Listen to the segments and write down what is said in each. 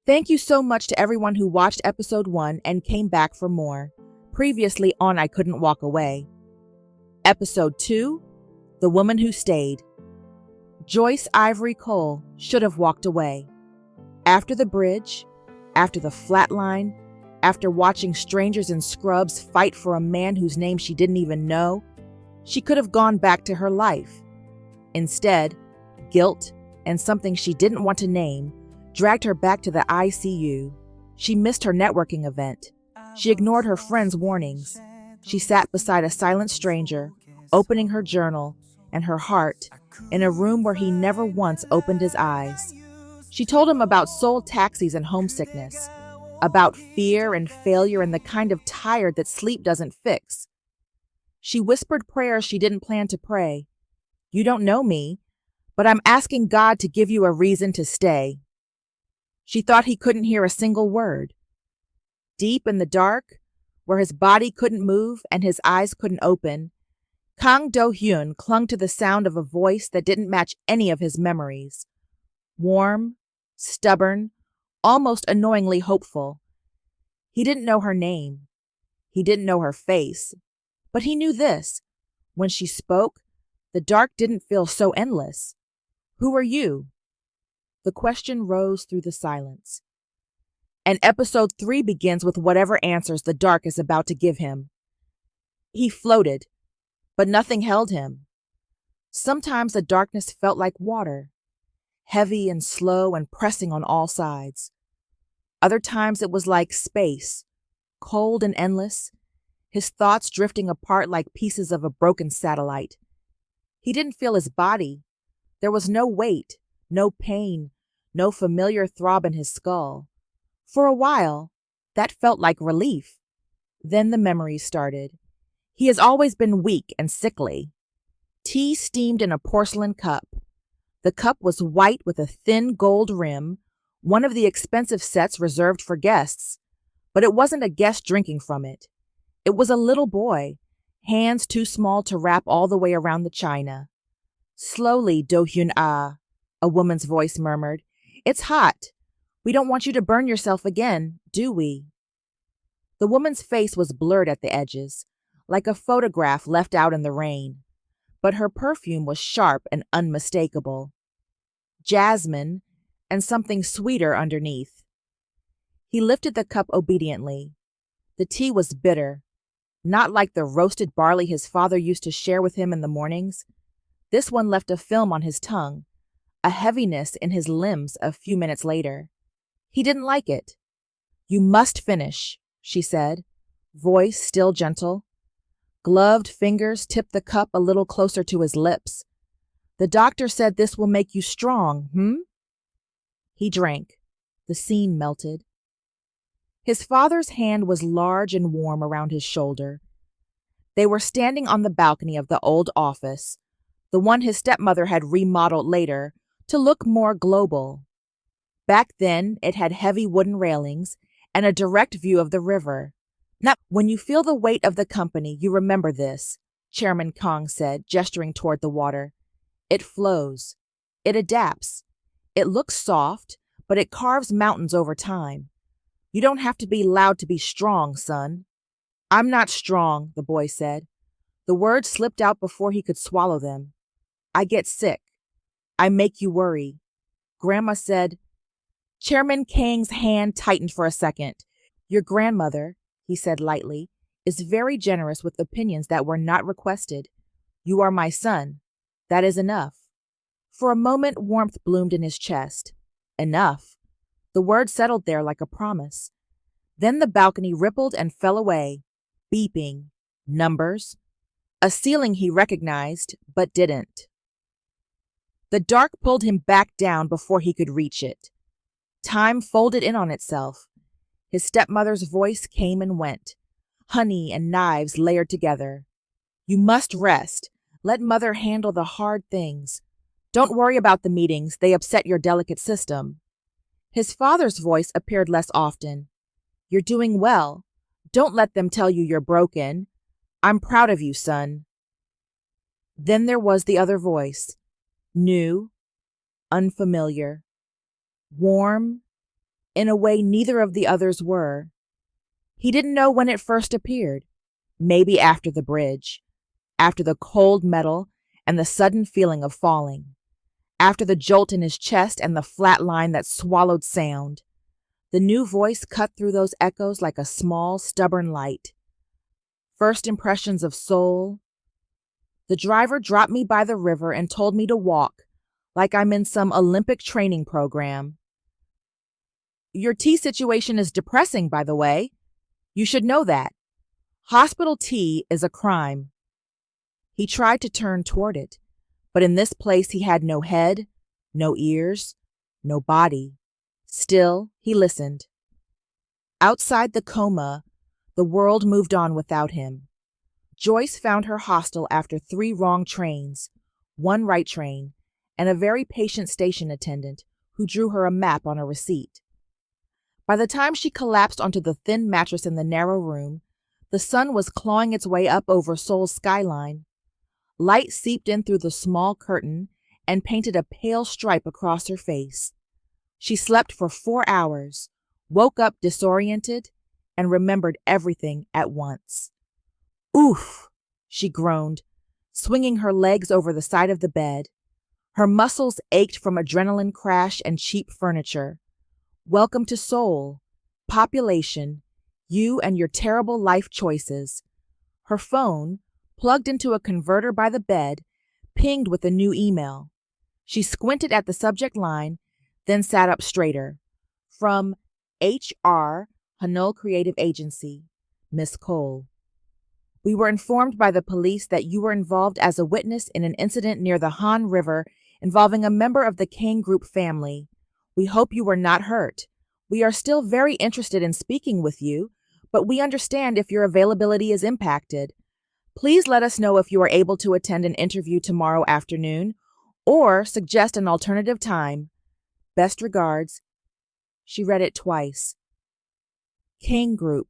Thank you so much to everyone who watched episode 1 and came back for more. Previously on I Couldn't Walk Away. Episode 2, The Woman Who Stayed. Joyce Ivory Cole should have walked away. After the bridge, after the flatline, after watching strangers in scrubs fight for a man whose name she didn't even know, she could have gone back to her life. Instead, guilt and something she didn't want to name dragged her back to the ICU. She missed her networking event. She ignored her friends' warnings. She sat beside a silent stranger, opening her journal and her heart in a room where he never once opened his eyes. She told him about soul taxis and homesickness, about fear and failure and the kind of tired that sleep doesn't fix. She whispered prayers she didn't plan to pray. You don't know me, but I'm asking God to give you a reason to stay. She thought he couldn't hear a single word. Deep in the dark, where his body couldn't move and his eyes couldn't open, Kang Do-hyun clung to the sound of a voice that didn't match any of his memories. Warm, stubborn, almost annoyingly hopeful. He didn't know her name. He didn't know her face. But he knew this. When she spoke, the dark didn't feel so endless. Who are you? The question rose through the silence. And episode 3 begins with whatever answers the dark is about to give him. He floated, but nothing held him. Sometimes the darkness felt like water, heavy and slow and pressing on all sides. Other times it was like space, cold and endless, his thoughts drifting apart like pieces of a broken satellite. He didn't feel his body. There was no weight, no pain, no familiar throb in his skull. For a while, that felt like relief. Then the memories started. He has always been weak and sickly. Tea steamed in a porcelain cup. The cup was white with a thin gold rim, one of the expensive sets reserved for guests. But it wasn't a guest drinking from it. It was a little boy, hands too small to wrap all the way around the china. Slowly, Do-hyun a woman's voice murmured. It's hot. We don't want you to burn yourself again, do we? The woman's face was blurred at the edges, like a photograph left out in the rain. But her perfume was sharp and unmistakable. Jasmine, and something sweeter underneath. He lifted the cup obediently. The tea was bitter, not like the roasted barley his father used to share with him in the mornings. This one left a film on his tongue, a heaviness in his limbs a few minutes later. He didn't like it. You must finish, she said, voice still gentle. Gloved fingers tipped the cup a little closer to his lips. The doctor said this will make you strong, He drank. The scene melted. His father's hand was large and warm around his shoulder. They were standing on the balcony of the old office, the one his stepmother had remodeled later to look more global. Back then, it had heavy wooden railings and a direct view of the river. Now, when you feel the weight of the company, you remember this, Chairman Kang said, gesturing toward the water. It flows. It adapts. It looks soft, but it carves mountains over time. You don't have to be loud to be strong, son. I'm not strong, the boy said. The words slipped out before he could swallow them. I get sick. I make you worry. Grandma said. Chairman Kang's hand tightened for a second. Your grandmother, he said lightly, is very generous with opinions that were not requested. You are my son. That is enough. For a moment, warmth bloomed in his chest. Enough. The word settled there like a promise. Then the balcony rippled and fell away, beeping, numbers, a ceiling he recognized but didn't. The dark pulled him back down before he could reach it. Time folded in on itself. His stepmother's voice came and went, honey and knives layered together. You must rest. Let mother handle the hard things. Don't worry about the meetings. They upset your delicate system. His father's voice appeared less often. You're doing well. Don't let them tell you you're broken. I'm proud of you, son. Then there was the other voice, new, unfamiliar, warm, in a way neither of the others were. He didn't know when it first appeared. Maybe after the bridge, after the cold metal and the sudden feeling of falling, after the jolt in his chest and the flat line that swallowed sound. The new voice cut through those echoes like a small, stubborn light. First impressions of soul. The driver dropped me by the river and told me to walk, like I'm in some Olympic training program. Your tea situation is depressing, by the way. You should know that. Hospital tea is a crime. He tried to turn toward it, but in this place he had no head, no ears, no body. Still, he listened. Outside the Coma, the world moved on without him. Joyce found her hostel after 3 wrong trains, 1 right train, and a very patient station attendant who drew her a map on a receipt. By the time she collapsed onto the thin mattress in the narrow room, the sun was clawing its way up over Seoul's skyline. Light seeped in through the small curtain and painted a pale stripe across her face. She slept for 4 hours, woke up disoriented, and remembered everything at once. Oof, she groaned, swinging her legs over the side of the bed. Her muscles ached from adrenaline crash and cheap furniture. Welcome to Seoul. Population, you and your terrible life choices. Her phone, plugged into a converter by the bed, pinged with a new email. She squinted at the subject line, then sat up straighter. From HR, Hanul Creative Agency, Miss Cole. We were informed by the police that you were involved as a witness in an incident near the Han River involving a member of the Kane Group family. We hope you were not hurt. We are still very interested in speaking with you, but we understand if your availability is impacted. Please let us know if you are able to attend an interview tomorrow afternoon or suggest an alternative time. Best regards. She read it twice. Kane Group,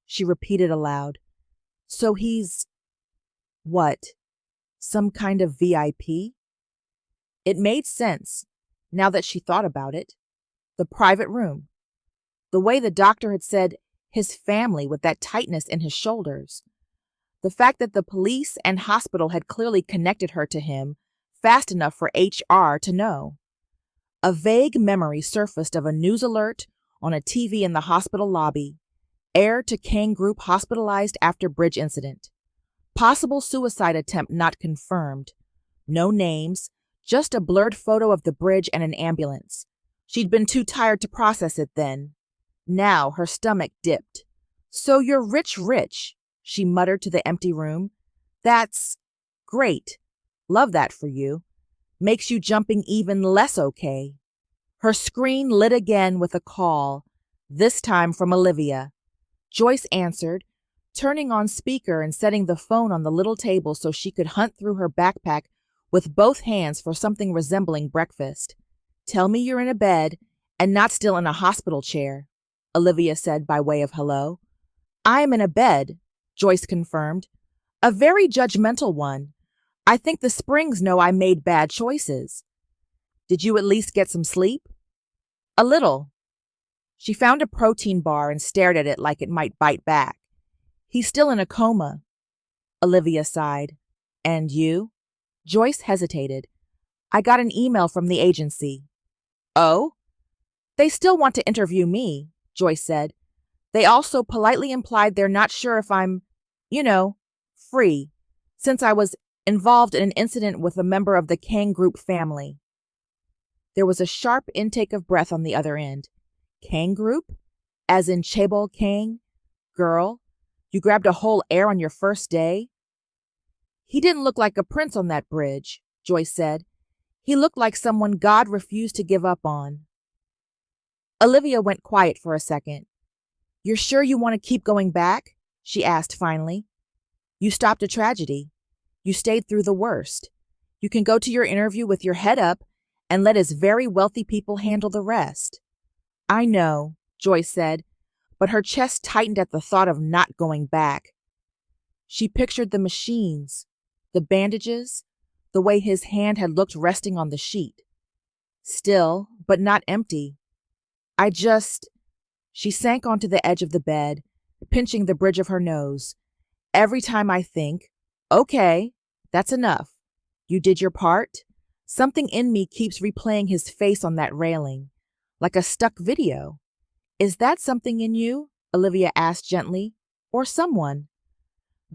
she repeated aloud. So he's, what, some kind of VIP? It made sense, now that she thought about it. The private room. The way the doctor had said his family with that tightness in his shoulders. The fact that the police and hospital had clearly connected her to him fast enough for HR to know. A vague memory surfaced of a news alert on a TV in the hospital lobby. Heir to Kane Group hospitalized after bridge incident. Possible suicide attempt not confirmed. No names, just a blurred photo of the bridge and an ambulance. She'd been too tired to process it then. Now her stomach dipped. So you're rich, she muttered to the empty room. That's great. Love that for you. Makes you jumping even less okay. Her screen lit again with a call, this time from Olivia. Joyce answered, turning on speaker and setting the phone on the little table so she could hunt through her backpack with both hands for something resembling breakfast. Tell me you're in a bed and not still in a hospital chair, Olivia said by way of hello. I am in a bed, Joyce confirmed. A very judgmental one. I think the Springs know I made bad choices. Did you at least get some sleep? A little. She found a protein bar and stared at it like it might bite back. He's still in a coma. Olivia sighed. And you? Joyce hesitated. I got an email from the agency. Oh? They still want to interview me, Joyce said. They also politely implied they're not sure if I'm, free, since I was involved in an incident with a member of the Kang Group family. There was a sharp intake of breath on the other end. Kang Group? As in Chaebol Kang? Girl, you grabbed a whole heir on your first day? He didn't look like a prince on that bridge, Joyce said. He looked like someone God refused to give up on. Olivia went quiet for a second. You're sure you want to keep going back? She asked finally. You stopped a tragedy. You stayed through the worst. You can go to your interview with your head up and let his very wealthy people handle the rest. I know, Joyce said, but her chest tightened at the thought of not going back. She pictured the machines, the bandages, the way his hand had looked resting on the sheet. Still, but not empty. I just. She sank onto the edge of the bed, pinching the bridge of her nose. Every time I think, okay, that's enough. You did your part. Something in me keeps replaying his face on that railing, like a stuck video. Is that something in you? Olivia asked gently. Or someone?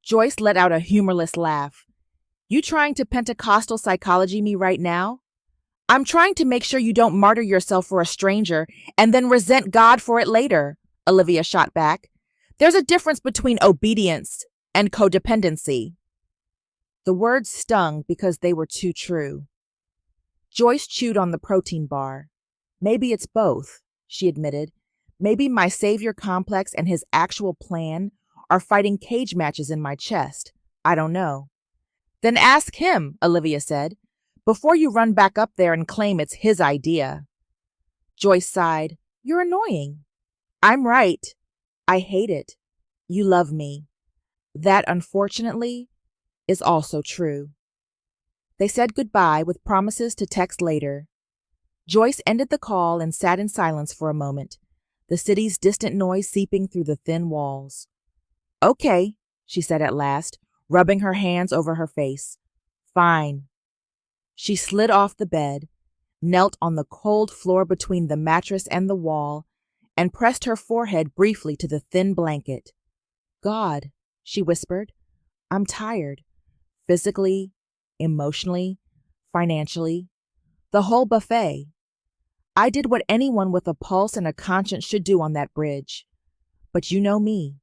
Joyce let out a humorless laugh. You trying to Pentecostal psychology me right now? I'm trying to make sure you don't martyr yourself for a stranger and then resent God for it later, Olivia shot back. There's a difference between obedience and codependency. The words stung because they were too true. Joyce chewed on the protein bar. Maybe it's both, she admitted. Maybe my savior complex and his actual plan are fighting cage matches in my chest. I don't know. Then ask him, Olivia said, before you run back up there and claim it's his idea. Joyce sighed. You're annoying. I'm right. I hate it. You love me. That, unfortunately, is also true. They said goodbye with promises to text later. Joyce ended the call and sat in silence for a moment, the city's distant noise seeping through the thin walls. Okay, she said at last, rubbing her hands over her face. Fine. She slid off the bed, knelt on the cold floor between the mattress and the wall, and pressed her forehead briefly to the thin blanket. God, she whispered, I'm tired. Physically, emotionally, financially, the whole buffet. I did what anyone with a pulse and a conscience should do on that bridge. But you know me.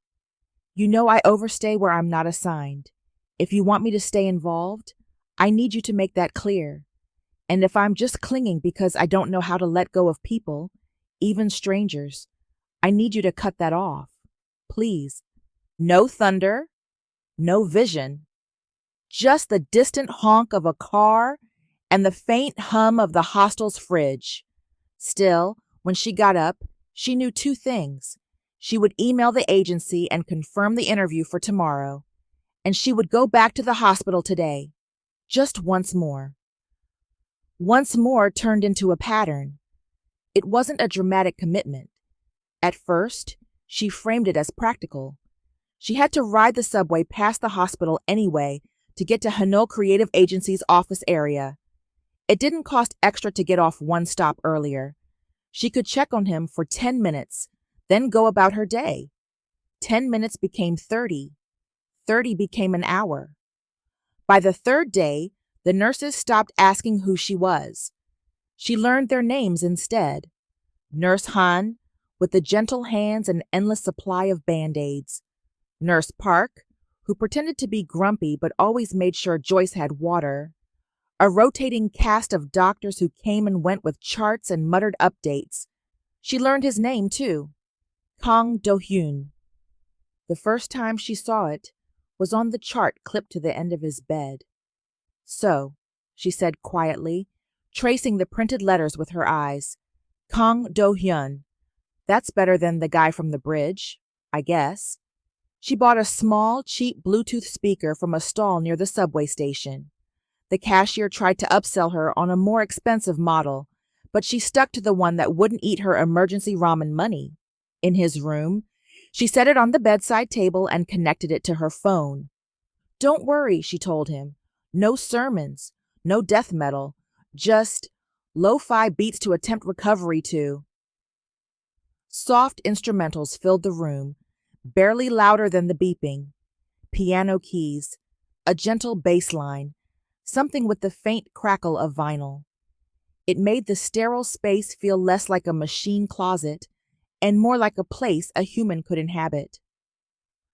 You know I overstay where I'm not assigned. If you want me to stay involved, I need you to make that clear. And if I'm just clinging because I don't know how to let go of people, even strangers, I need you to cut that off. Please. No thunder, no vision. Just the distant honk of a car and the faint hum of the hostel's fridge. Still, when she got up, she knew two things. She would email the agency and confirm the interview for tomorrow. And she would go back to the hospital today. Just once more. Once more turned into a pattern. It wasn't a dramatic commitment. At first, she framed it as practical. She had to ride the subway past the hospital anyway to get to Hanul Creative Agency's office area. It didn't cost extra to get off one stop earlier. She could check on him for 10 minutes, then go about her day. 10 minutes became 30. 30 became an hour. By the third day, the nurses stopped asking who she was. She learned their names instead. Nurse Han, with the gentle hands and endless supply of Band-Aids. Nurse Park, who pretended to be grumpy but always made sure Joyce had water. A rotating cast of doctors who came and went with charts and muttered updates. She learned his name, too. Kang Do-hyun. The first time she saw it was on the chart clipped to the end of his bed. So, she said quietly, tracing the printed letters with her eyes. Kang Do-hyun. That's better than the guy from the bridge, I guess. She bought a small, cheap Bluetooth speaker from a stall near the subway station. The cashier tried to upsell her on a more expensive model, but she stuck to the one that wouldn't eat her emergency ramen money. In his room, she set it on the bedside table and connected it to her phone. Don't worry, she told him. No sermons, no death metal, just lo-fi beats to attempt recovery to. Soft instrumentals filled the room, barely louder than the beeping. Piano keys, a gentle bass line, something with the faint crackle of vinyl. It made the sterile space feel less like a machine closet and more like a place a human could inhabit.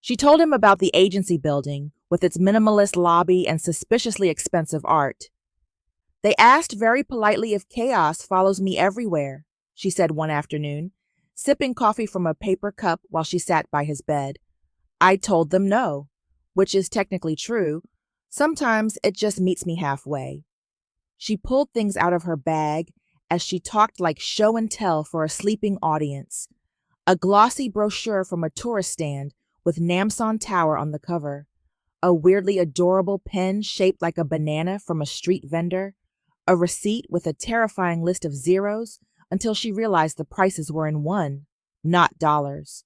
She told him about the agency building with its minimalist lobby and suspiciously expensive art. They asked very politely if chaos follows me everywhere, she said one afternoon, sipping coffee from a paper cup while she sat by his bed. I told them no, which is technically true. Sometimes it just meets me halfway. She pulled things out of her bag as she talked like show and tell for a sleeping audience. A glossy brochure from a tourist stand with Namsan Tower on the cover. A weirdly adorable pen shaped like a banana from a street vendor. A receipt with a terrifying list of zeros, until she realized the prices were in won, not dollars.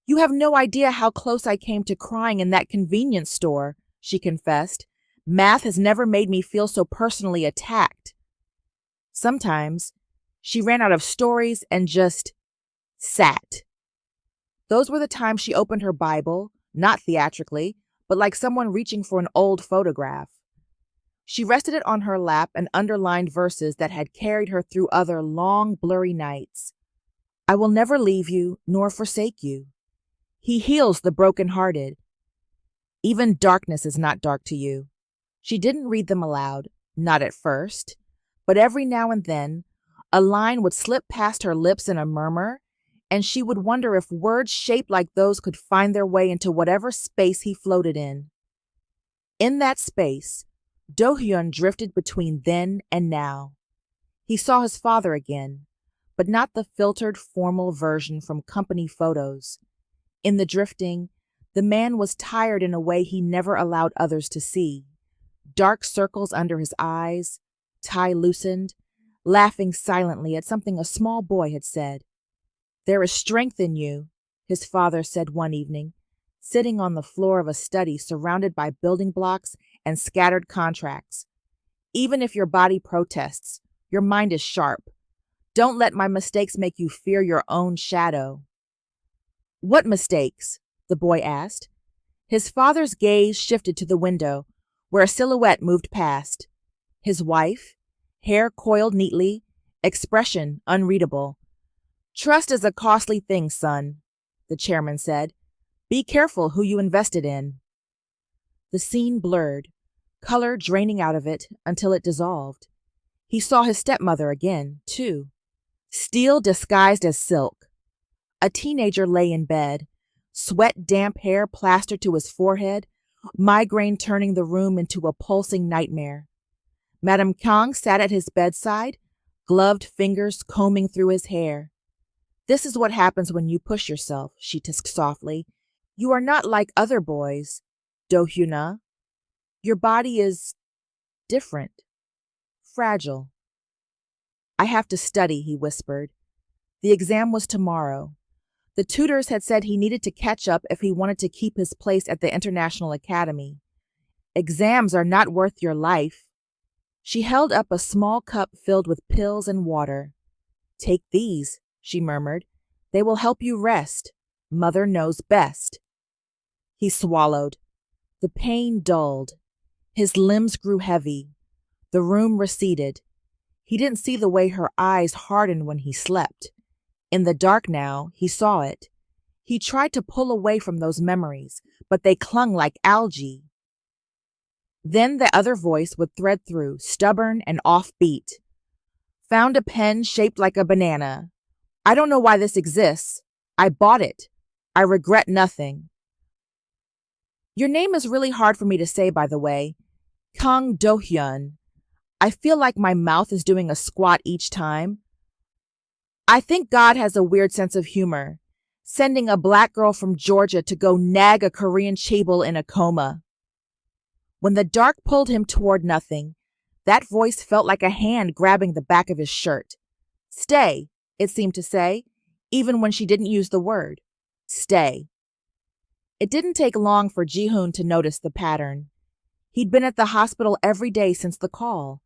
You have no idea how close I came to crying in that convenience store, she confessed. Math has never made me feel so personally attacked. Sometimes she ran out of stories and just sat. Those were the times she opened her Bible, not theatrically, but like someone reaching for an old photograph. She rested it on her lap and underlined verses that had carried her through other long, blurry nights. I will never leave you nor forsake you. He heals the brokenhearted. Even darkness is not dark to you. She didn't read them aloud, not at first, but every now and then, a line would slip past her lips in a murmur, and she would wonder if words shaped like those could find their way into whatever space he floated in. In that space, Do-hyun drifted between then and now. He saw his father again, but not the filtered, formal version from company photos. In the drifting, the man was tired in a way he never allowed others to see. Dark circles under his eyes, tie loosened, laughing silently at something a small boy had said. There is strength in you, his father said one evening, sitting on the floor of a study surrounded by building blocks and scattered contracts. Even if your body protests, your mind is sharp. Don't let my mistakes make you fear your own shadow. What mistakes? The boy asked. His father's gaze shifted to the window, where a silhouette moved past. His wife, hair coiled neatly, expression unreadable. Trust is a costly thing, son, the chairman said. Be careful who you invested in. The scene blurred, color draining out of it until it dissolved. He saw his stepmother again, too. Steel disguised as silk. A teenager lay in bed, sweat-damp hair plastered to his forehead, migraine turning the room into a pulsing nightmare. Madame Kang sat at his bedside, gloved fingers combing through his hair. This is what happens when you push yourself, she hissed softly. You are not like other boys, Do-hyuna. Your body is different, fragile. I have to study, he whispered. The exam was tomorrow. The tutors had said he needed to catch up if he wanted to keep his place at the International Academy. Exams are not worth your life. She held up a small cup filled with pills and water. Take these, she murmured. They will help you rest. Mother knows best. He swallowed. The pain dulled. His limbs grew heavy. The room receded. He didn't see the way her eyes hardened when he slept. In the dark now, he saw it. He tried to pull away from those memories, but they clung like algae. Then the other voice would thread through, stubborn and offbeat. Found a pen shaped like a banana. I don't know why this exists. I bought it. I regret nothing. Your name is really hard for me to say, by the way. Kang Do-hyun. I feel like my mouth is doing a squat each time. I think God has a weird sense of humor, sending a black girl from Georgia to go nag a Korean chaebol in a coma. When the dark pulled him toward nothing, that voice felt like a hand grabbing the back of his shirt. Stay, it seemed to say, even when she didn't use the word. Stay. It didn't take long for Ji-hoon to notice the pattern. He'd been at the hospital every day since the call.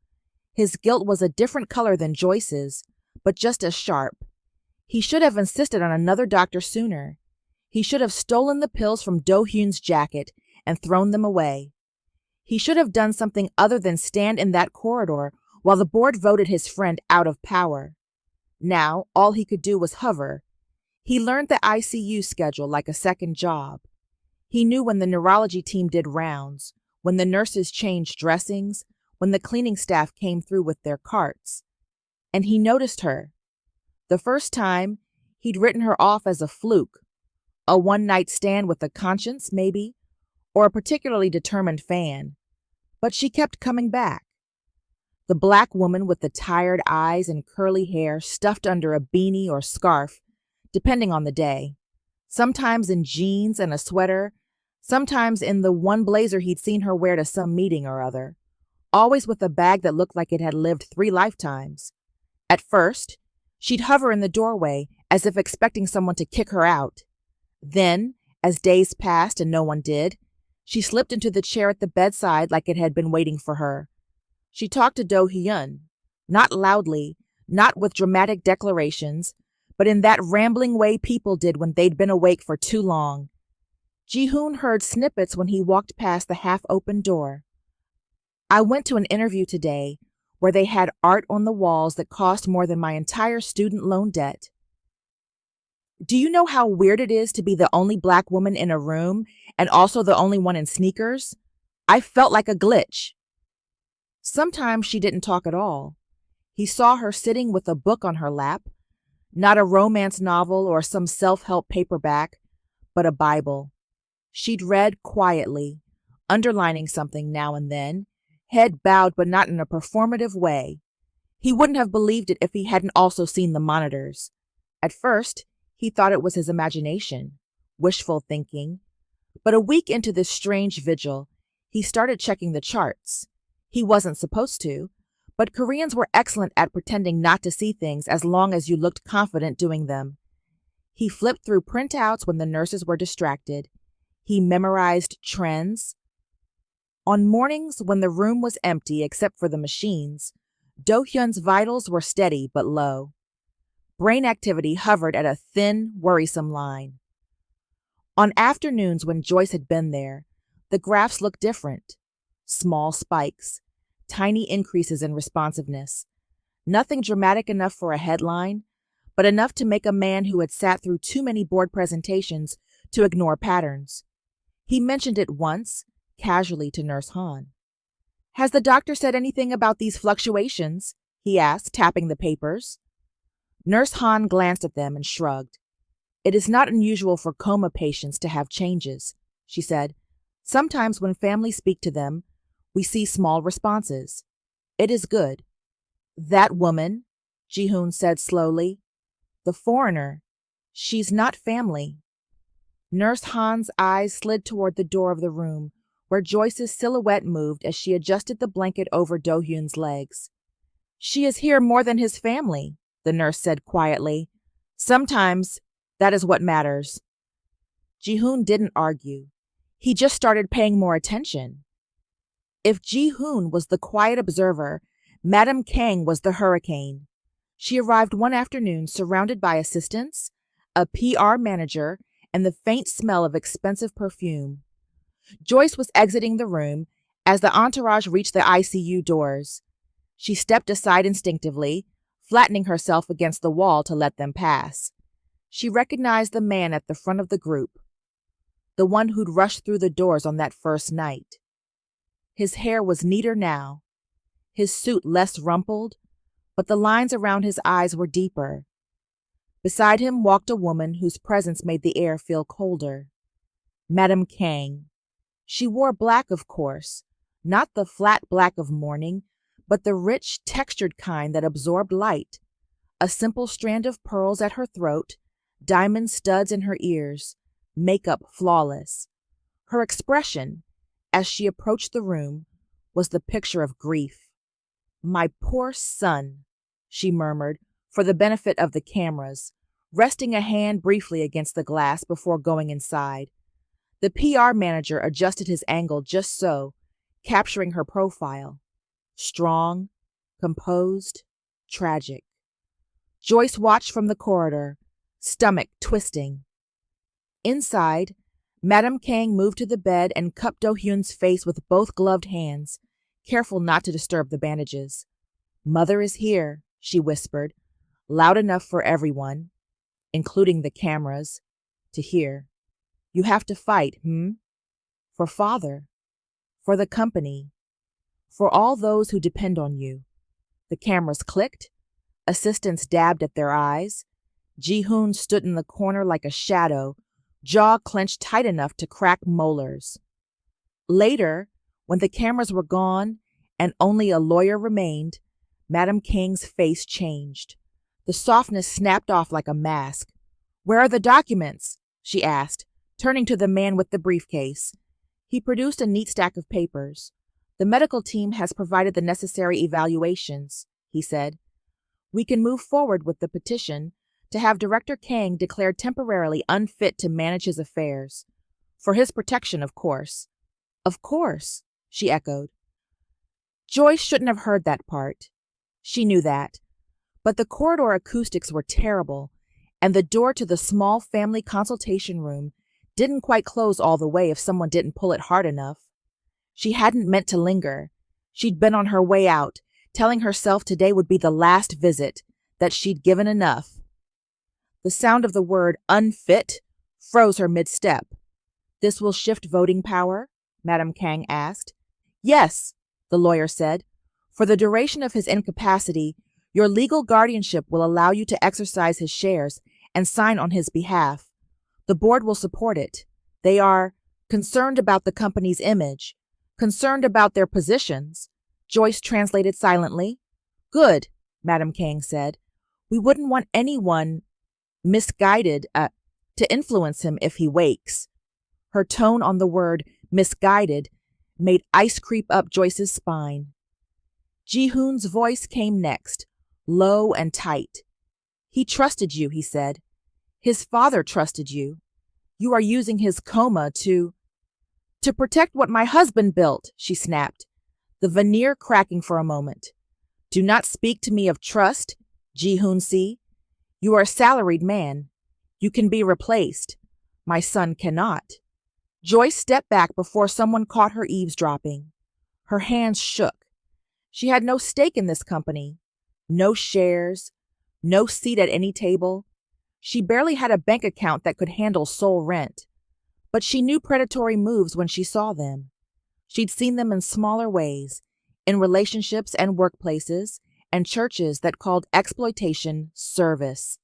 His guilt was a different color than Joyce's, but just as sharp. He should have insisted on another doctor sooner. He should have stolen the pills from Do-hyun's jacket and thrown them away. He should have done something other than stand in that corridor while the board voted his friend out of power. Now, all he could do was hover. He learned the ICU schedule like a second job. He knew when the neurology team did rounds, when the nurses changed dressings, when the cleaning staff came through with their carts. And he noticed her. The first time, he'd written her off as a fluke, a one-night stand with a conscience, maybe, or a particularly determined fan. But she kept coming back. The black woman with the tired eyes and curly hair stuffed under a beanie or scarf, depending on the day, sometimes in jeans and a sweater, sometimes in the one blazer he'd seen her wear to some meeting or other, always with a bag that looked like it had lived 3 lifetimes. At first, She'd hover in the doorway as if expecting someone to kick her out. Then, as days passed and no one did, she slipped into the chair at the bedside like it had been waiting for her. She talked to Do-hyun, not loudly, not with dramatic declarations, but in that rambling way people did when they'd been awake for too long. Ji-hoon heard snippets when he walked past the half-open door. I went to an interview today where they had art on the walls that cost more than my entire student loan debt. Do you know how weird it is to be the only black woman in a room and also the only one in sneakers? I felt like a glitch. Sometimes she didn't talk at all. He saw her sitting with a book on her lap, not a romance novel or some self-help paperback, but a Bible. She'd read quietly, underlining something now and then, head bowed but not in a performative way. He wouldn't have believed it if he hadn't also seen the monitors. At first, he thought it was his imagination, wishful thinking. But a week into this strange vigil, he started checking the charts. He wasn't supposed to, but Koreans were excellent at pretending not to see things as long as you looked confident doing them. He flipped through printouts when the nurses were distracted. He memorized trends. On mornings when the room was empty except for the machines, Do-hyun's vitals were steady but low. Brain activity hovered at a thin, worrisome line. On afternoons when Joyce had been there, the graphs looked different. Small spikes, tiny increases in responsiveness. Nothing dramatic enough for a headline, but enough to make a man who had sat through too many board presentations to ignore patterns. He mentioned it once, casually, to Nurse Han. "Has the doctor said anything about these fluctuations?" he asked, tapping the papers. Nurse Han glanced at them and shrugged. "It is not unusual for coma patients to have changes," she said. "Sometimes when families speak to them, we see small responses. It is good." "That woman," Ji-hoon said slowly. "The foreigner. She's not family." Nurse Han's eyes slid toward the door of the room, where Joyce's silhouette moved as she adjusted the blanket over Do-hyun's legs. "She is here more than his family," the nurse said quietly. "Sometimes that is what matters." Ji-hoon didn't argue. He just started paying more attention. If Ji-hoon was the quiet observer, Madame Kang was the hurricane. She arrived one afternoon surrounded by assistants, a PR manager, and the faint smell of expensive perfume. Joyce was exiting the room as the entourage reached the ICU doors. She stepped aside instinctively, flattening herself against the wall to let them pass. She recognized the man at the front of the group, the one who'd rushed through the doors on that first night. His hair was neater now, his suit less rumpled, but the lines around his eyes were deeper. Beside him walked a woman whose presence made the air feel colder. Madame Kang. She wore black, of course, not the flat black of mourning, but the rich, textured kind that absorbed light. A simple strand of pearls at her throat, diamond studs in her ears, makeup flawless. Her expression, as she approached the room, was the picture of grief. "My poor son," she murmured, for the benefit of the cameras, resting a hand briefly against the glass before going inside. The PR manager adjusted his angle just so, capturing her profile. Strong, composed, tragic. Joyce watched from the corridor, stomach twisting. Inside, Madame Kang moved to the bed and cupped Do-hyun's face with both gloved hands, careful not to disturb the bandages. "Mother is here," she whispered, loud enough for everyone, including the cameras, to hear. "You have to fight, For father, for the company, for all those who depend on you." The cameras clicked, assistants dabbed at their eyes. Ji-hoon stood in the corner like a shadow, jaw clenched tight enough to crack molars. Later, when the cameras were gone and only a lawyer remained, Madame Kang's face changed. The softness snapped off like a mask. "Where are the documents?" she asked, turning to the man with the briefcase. He produced a neat stack of papers. "The medical team has provided the necessary evaluations," he said. We can move forward with the petition to have Director Kang declared temporarily unfit to manage his affairs. For his protection, of course. Of course, she echoed. Joyce shouldn't have heard that part. She knew that. But the corridor acoustics were terrible, and the door to the small family consultation room didn't quite close all the way if someone didn't pull it hard enough. She hadn't meant to linger. She'd been on her way out, telling herself today would be the last visit, that she'd given enough. The sound of the word unfit froze her mid-step. This will shift voting power? Madame Kang asked. Yes, the lawyer said. For the duration of his incapacity, your legal guardianship will allow you to exercise his shares and sign on his behalf. The board will support it. They are concerned about the company's image, concerned about their positions. Joyce translated silently. Good, Madame Kang said. We wouldn't want anyone misguided to influence him if he wakes. Her tone on the word misguided made ice creep up Joyce's spine. Ji-hoon's voice came next, low and tight. He trusted you, he said. His father trusted you. You are using his coma to protect what my husband built, she snapped, the veneer cracking for a moment. Do not speak to me of trust, Ji-hoon-si. You are a salaried man. You can be replaced. My son cannot. Joyce stepped back before someone caught her eavesdropping. Her hands shook. She had no stake in this company, no shares, no seat at any table. She barely had a bank account that could handle sole rent. But she knew predatory moves when she saw them. She'd seen them in smaller ways, in relationships and workplaces, and churches that called exploitation service.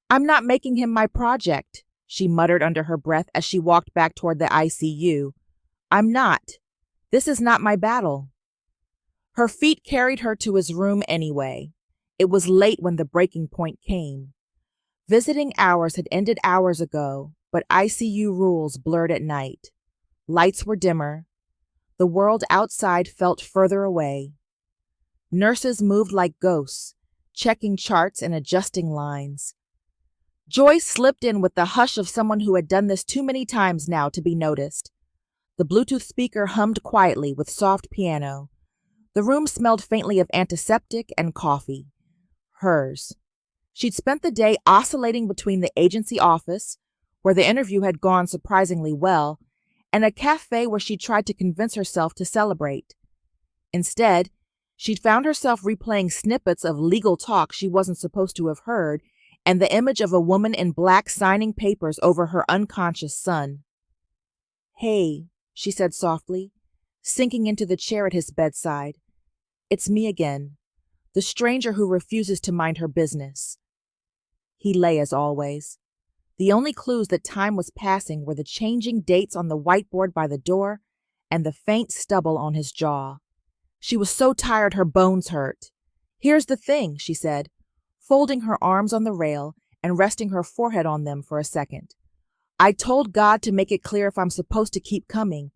I'm not making him my project, she muttered under her breath as she walked back toward the ICU. I'm not. This is not my battle. Her feet carried her to his room anyway. It was late when the breaking point came. Visiting hours had ended hours ago, but ICU rules blurred at night. Lights were dimmer. The world outside felt further away. Nurses moved like ghosts, checking charts and adjusting lines. Joyce slipped in with the hush of someone who had done this too many times now to be noticed. The Bluetooth speaker hummed quietly with soft piano. The room smelled faintly of antiseptic and coffee. Hers. She'd spent the day oscillating between the agency office, where the interview had gone surprisingly well, and a cafe where she tried to convince herself to celebrate. Instead, she'd found herself replaying snippets of legal talk she wasn't supposed to have heard, and the image of a woman in black signing papers over her unconscious son. Hey, she said softly, sinking into the chair at his bedside. It's me again, the stranger who refuses to mind her business. He lay as always. The only clues that time was passing were the changing dates on the whiteboard by the door and the faint stubble on his jaw. She was so tired her bones hurt. Here's the thing, she said, folding her arms on the rail and resting her forehead on them for a second. I told God to make it clear if I'm supposed to keep coming,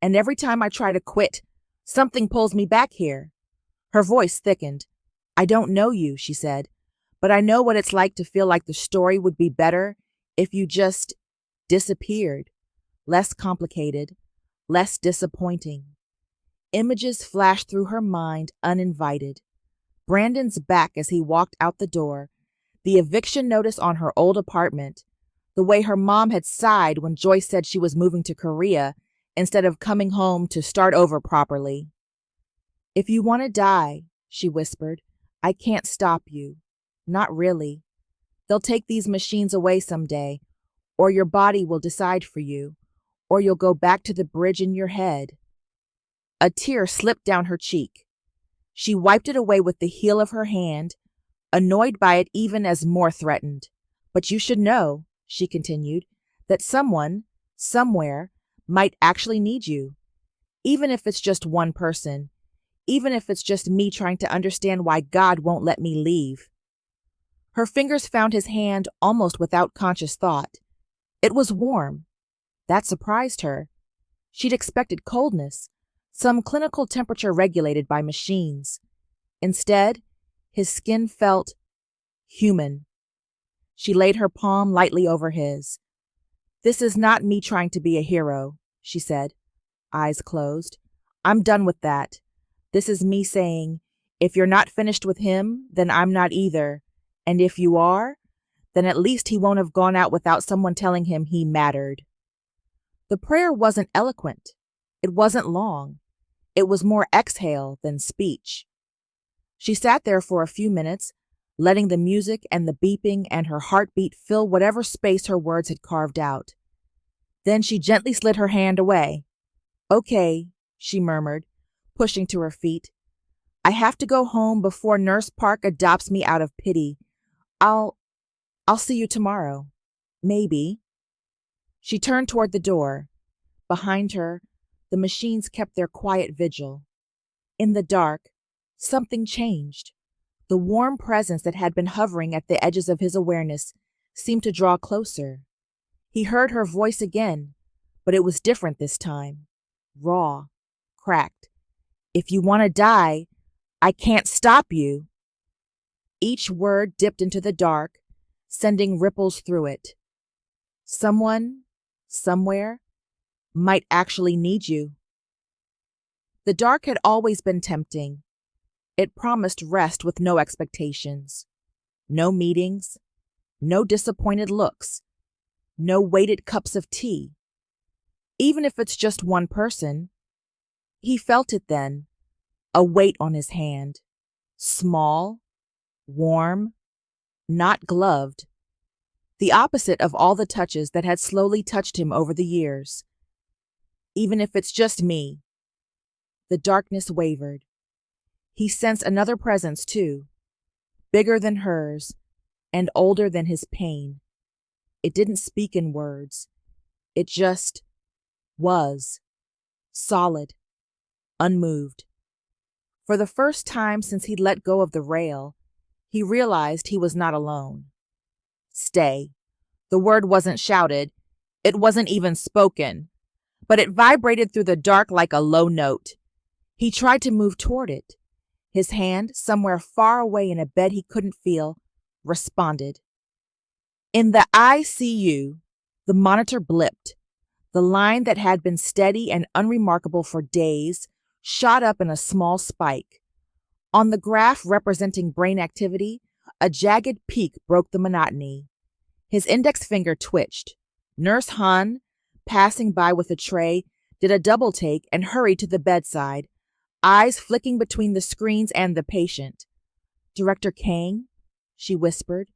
and every time I try to quit, something pulls me back here. Her voice thickened. I don't know you, she said, but I know what it's like to feel like the story would be better if you just disappeared. Less complicated, less disappointing. Images flashed through her mind uninvited. Brandon's back as he walked out the door, the eviction notice on her old apartment, the way her mom had sighed when Joyce said she was moving to Korea instead of coming home to start over properly. If you want to die, she whispered, I can't stop you. Not really. They'll take these machines away someday, or your body will decide for you, or you'll go back to the bridge in your head. A tear slipped down her cheek. She wiped it away with the heel of her hand, annoyed by it even as more threatened. But you should know, she continued, that someone, somewhere, might actually need you. Even if it's just one person. Even if it's just me trying to understand why God won't let me leave. Her fingers found his hand almost without conscious thought. It was warm. That surprised her. She'd expected coldness, some clinical temperature regulated by machines. Instead, His skin felt human. She laid her palm lightly over his. "This is not me trying to be a hero," she said, eyes closed. "I'm done with that. This is me saying, if you're not finished with him, then I'm not either. And if you are, then at least he won't have gone out without someone telling him he mattered." The prayer wasn't eloquent. It wasn't long. It was more exhale than speech. She sat there for a few minutes, letting the music and the beeping and her heartbeat fill whatever space her words had carved out. Then she gently slid her hand away. "Okay," she murmured, pushing to her feet. "I have to go home before Nurse Park adopts me out of pity. I'll see you tomorrow. Maybe." She turned toward the door. Behind her, the machines kept their quiet vigil. In the dark, something changed. The warm presence that had been hovering at the edges of his awareness seemed to draw closer. He heard her voice again, but it was different this time. Raw, cracked. "If you want to die, I can't stop you." Each word dipped into the dark, sending ripples through it. Someone, somewhere, might actually need you. The dark had always been tempting. It promised rest with no expectations. No meetings, no disappointed looks, no weighted cups of tea. Even if it's just one person, he felt it then, a weight on his hand. Small, warm, not gloved. The opposite of all the touches that had slowly touched him over the years. "Even if it's just me." The darkness wavered. He sensed another presence too, bigger than hers and older than his pain. It didn't speak in words. It just was, solid, unmoved. For the first time since he'd let go of the rail, he realized he was not alone. Stay. The word wasn't shouted. It wasn't even spoken. But it vibrated through the dark like a low note. He tried to move toward it. His hand, somewhere far away in a bed he couldn't feel, responded. In the ICU, the monitor blipped. The line that had been steady and unremarkable for days shot up in a small spike. On the graph representing brain activity, a jagged peak broke the monotony. His index finger twitched. Nurse Han, passing by with a tray, did a double take and hurried to the bedside, eyes flicking between the screens and the patient. "Director Kang?" she whispered,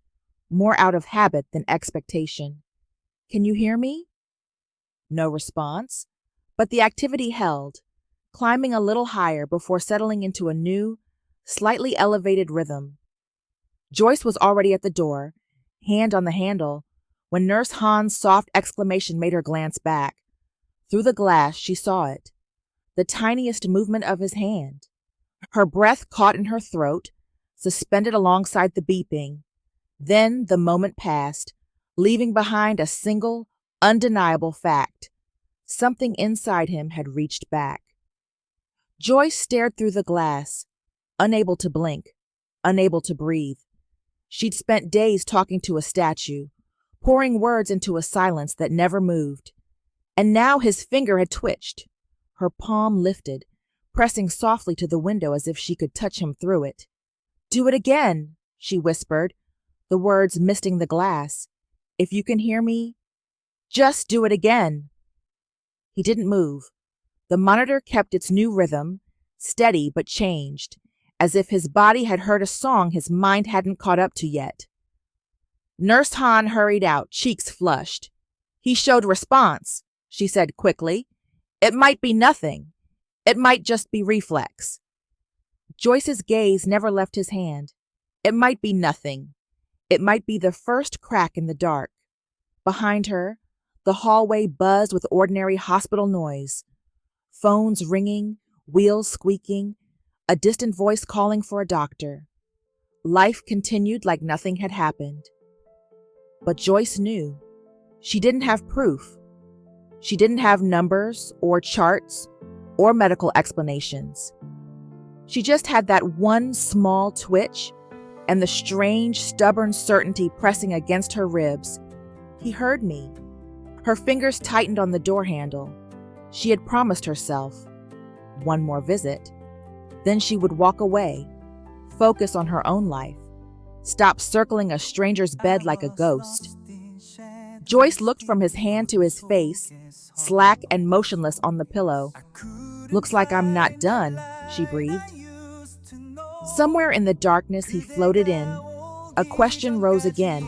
more out of habit than expectation. "Can you hear me?" No response, but the activity held, climbing a little higher before settling into a new, slightly elevated rhythm. Joyce was already at the door, hand on the handle, when Nurse Han's soft exclamation made her glance back. Through the glass, she saw it. The tiniest movement of his hand. Her breath caught in her throat, suspended alongside the beeping. Then the moment passed, leaving behind a single, undeniable fact. Something inside him had reached back. Joyce stared through the glass, unable to blink, unable to breathe. She'd spent days talking to a statue, pouring words into a silence that never moved. And now his finger had twitched. Her palm lifted, pressing softly to the window as if she could touch him through it. "Do it again," she whispered, the words misting the glass. "If you can hear me, just do it again." He didn't move. The monitor kept its new rhythm, steady but changed, as if his body had heard a song his mind hadn't caught up to yet. Nurse Han hurried out, cheeks flushed. "He showed response," she said quickly. "It might be nothing. It might just be reflex." Joyce's gaze never left his hand. It might be nothing. It might be the first crack in the dark. Behind her, the hallway buzzed with ordinary hospital noise. Phones ringing, wheels squeaking, a distant voice calling for a doctor. Life continued like nothing had happened. But Joyce knew. She didn't have proof. She didn't have numbers or charts or medical explanations. She just had that one small twitch, and the strange, stubborn certainty pressing against her ribs. He heard me. Her fingers tightened on the door handle. She had promised herself one more visit. Then she would walk away, focus on her own life, stop circling a stranger's bed like a ghost. Joyce looked from his hand to his face, slack and motionless on the pillow. "Looks like I'm not done," she breathed. Somewhere in the darkness he floated in. A question rose again,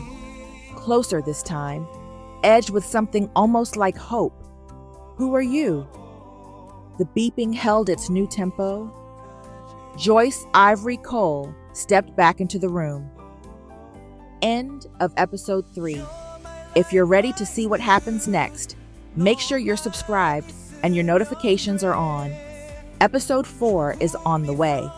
closer this time, edged with something almost like hope. "Who are you?" The beeping held its new tempo. Joyce Ivory Cole stepped back into the room. End of episode 3. If you're ready to see what happens next, make sure you're subscribed and your notifications are on. Episode 4 is on the way.